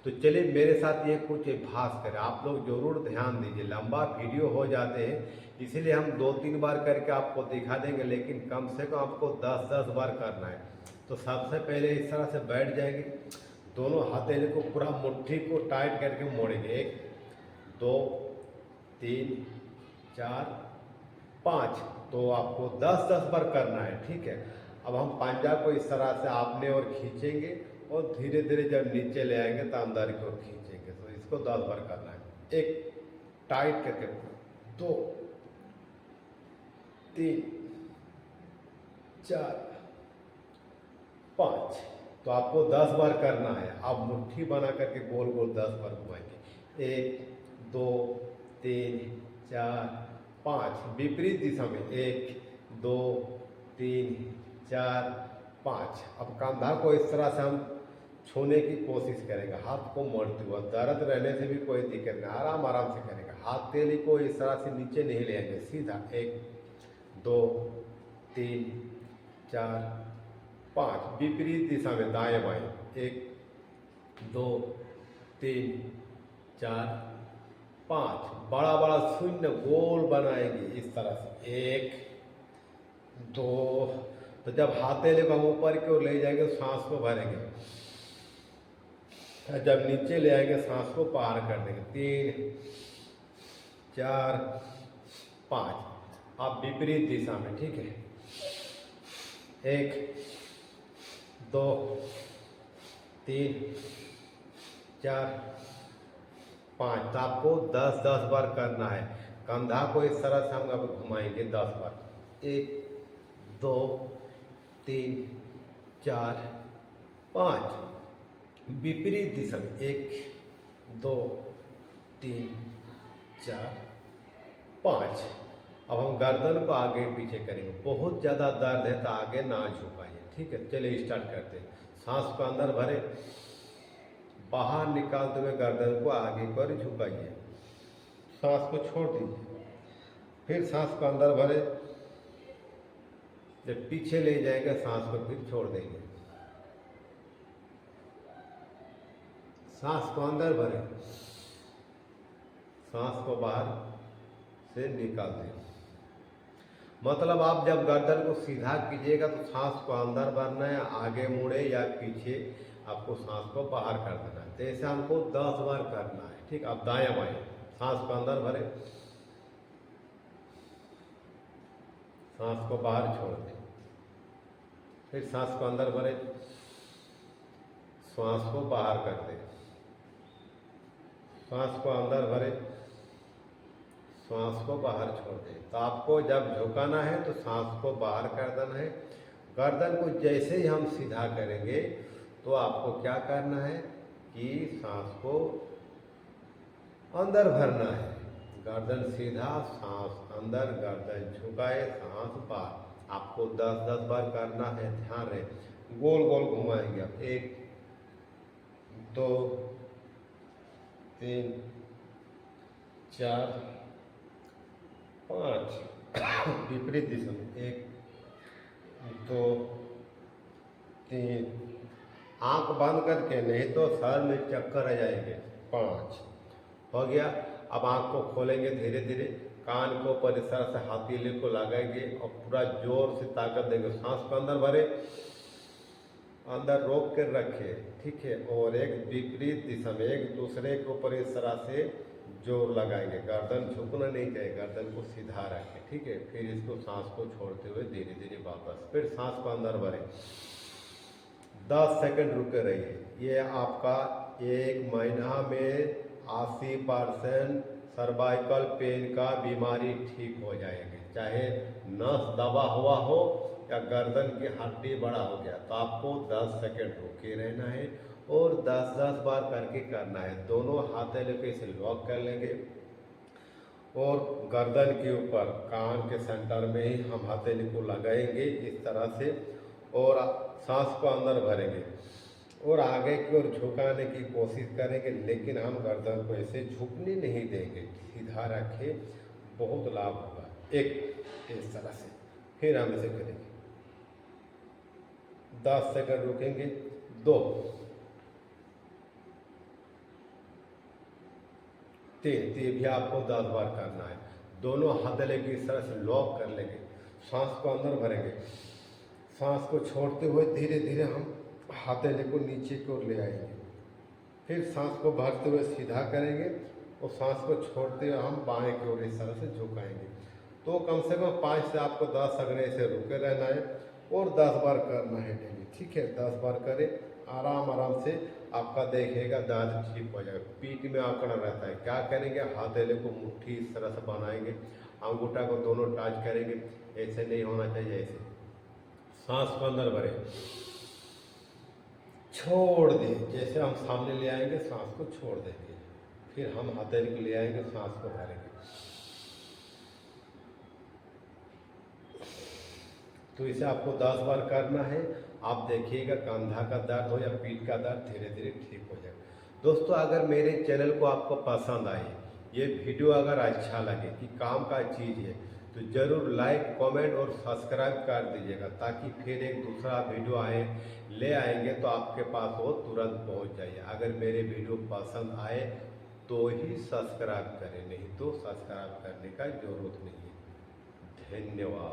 तो चलिए मेरे साथ ये कुछ अभ्यास करें, आप लोग जरूर ध्यान दीजिए। लंबा वीडियो हो जाते हैं इसीलिए हम 2-3 बार करके आपको दिखा देंगे, लेकिन कम से कम आपको 10-10 बार करना है। तो सबसे पहले इस तरह से बैठ जाएंगे, दोनों हथेली को पूरा मुट्ठी को टाइट करके मोड़ेंगे। 1 2 3 4 5। तो आपको 10-10 बार करना है, ठीक है। अब हम पंजा को इस तरह से आपने और खींचेंगे और धीरे धीरे जब नीचे ले आएंगे तो अंदर की ओर खींचेंगे। तो इसको 10 बार करना है। 1 टाइट करके, 2 3 4 5। तो आपको 10 बार करना है। आप मुट्ठी बना करके गोल गोल 10 बार घुमाएंगे। 1 2 3 4 5, विपरीत दिशा में 1 2 3 4 5। अब कंधा को इस तरह से हम छूने की कोशिश करेंगे, हाथ को मोड़ते हुए। दर्द रहने से भी कोई दिक्कत नहीं, आराम आराम से करेंगे। हाथ तेली को इस तरह से नीचे नहीं ले आएंगे, सीधा 1 2 3 4 5, विपरीत दिशा में दाएं बाएं। 1 2 3 4 5, बड़ा बड़ा शून्य गोल बनाएंगे इस तरह से। 1 2। तो जब हाथेली को हम ऊपर की ओर ले जाएंगे सांस को भरेंगे, जब नीचे ले आएंगे सांस को पार कर देंगे। 3 4 5। आप विपरीत दिशा में, ठीक है। 1 2 3 4 5। तो आपको 10-10 बार करना है। कंधा को इस तरह से हम अब घुमाएंगे 10 बार। 1 2 3 4 5, विपरीत दिशा में। 1 2 3 4 5। अब हम गर्दन को आगे पीछे करेंगे। बहुत ज़्यादा दर्द है तो आगे ना झुकाइए, ठीक है। चलिए स्टार्ट करते हैं। सांस को अंदर भरे, बाहर निकालते हुए गर्दन को आगे पर झुकाइए, सांस को छोड़ दीजिए। फिर सांस को अंदर भरे, जब पीछे ले जाएंगे सांस को फिर छोड़ देंगे। सांस को अंदर भरे, सांस को बाहर से निकाल दें। मतलब आप जब गर्दन को सीधा कीजिएगा तो सांस को अंदर भरना है, आगे मुड़े या पीछे आपको सांस को बाहर कर देना है। तो ऐसे हमको 10 बार करना है, ठीक। अब दायां बाएं, सांस को अंदर भरे, सांस को बाहर छोड़ दें। फिर सांस को अंदर भरे, सांस को बाहर कर दें। सांस को अंदर भरे, सांस को बाहर छोड़ दें। तो आपको जब झुकाना है तो सांस को बाहर कर देना है। गर्दन को जैसे ही हम सीधा करेंगे तो आपको क्या करना है कि सांस को अंदर भरना है। गर्दन सीधा, सांस अंदर, गर्दन झुकाए, सांस बाहर। आपको 10-10 बार करना है, ध्यान रहे। गोल गोल घुमाएंगे आप। 1 2 3 4 5, विपरीत दिशा में। 1 2 3। आंख बंद करके, नहीं तो सर में चक्कर आ जाएंगे। 5 हो गया। अब आंख को खोलेंगे धीरे धीरे, कान को ऊपर इस तरह से हथेली को लगाएंगे और पूरा जोर से ताकत देंगे। सांस को अंदर भरे, अंदर रोक कर रखे, ठीक है। और एक विपरीत दिशा में एक दूसरे के ऊपर इस तरह से जोर लगाएंगे। गर्दन झुकना नहीं चाहिए, गर्दन को सीधा रखें, ठीक है। फिर इसको सांस को छोड़ते हुए धीरे धीरे वापस, फिर सांस को अंदर भरें। 10 सेकंड रुके रहिए। ये आपका 1 महीना में 80% सर्वाइकल पेन का बीमारी ठीक हो जाएगी। चाहे नस दबा हुआ हो या गर्दन की हड्डी बड़ा हो गया, तो आपको 10 सेकंड रुके रहना है और 10-10 बार करके करना है। दोनों हथेली को इसे लॉक कर लेंगे और गर्दन के ऊपर कान के सेंटर में ही हम हथेली को लगाएंगे इस तरह से, और सांस को अंदर भरेंगे और आगे की ओर झुकाने की कोशिश करेंगे। लेकिन हम गर्दन को ऐसे झुकने नहीं देंगे, सीधा रखें, बहुत लाभ होगा। एक इस तरह से, फिर हम इसे करेंगे। 10 सेकंड रुकेंगे। 2 3 तो ये भी आपको 10 बार करना है। दोनों हथेली की इस तरह से लॉक कर लेंगे, सांस को अंदर भरेंगे, सांस को छोड़ते हुए धीरे धीरे हम हथेली को नीचे की ओर ले आएंगे, फिर सांस को भरते हुए सीधा करेंगे और सांस को छोड़ते हुए हम बाएं की ओर इस तरह से झुकाएंगे। तो कम से कम 5 से आपको 10 अगने से रुके रहना है और 10 बार करना है डेली, ठीक है। 10 बार करें, आराम आराम से आपका देखिएगा दर्द ठीक हो जाएगा। पीठ में आंकड़ा रहता है, क्या करेंगे, हथेली को मुट्ठी इस तरह से बनाएंगे, अंगूठा को दोनों टच करेंगे, ऐसे नहीं होना चाहिए, ऐसे सांस को अंदर भरे, छोड़ दे, जैसे हम सामने ले आएंगे सांस को छोड़ देंगे, फिर हम हथेली को ले आएंगे, सांस को भरेंगे। तो इसे आपको 10 बार करना है। आप देखिएगा कंधा का दर्द हो या पीठ का दर्द धीरे धीरे ठीक हो जाएगा। दोस्तों, अगर मेरे चैनल को आपको पसंद आए, ये वीडियो अगर अच्छा लगे कि काम का चीज़ है, तो ज़रूर लाइक, कमेंट और सब्सक्राइब कर दीजिएगा, ताकि फिर एक दूसरा वीडियो ले आएंगे तो आपके पास वो तुरंत पहुंच जाइए। अगर मेरे वीडियो पसंद आए तो ही सब्सक्राइब करें, नहीं तो सब्सक्राइब करने का ज़रूरत नहीं है। धन्यवाद।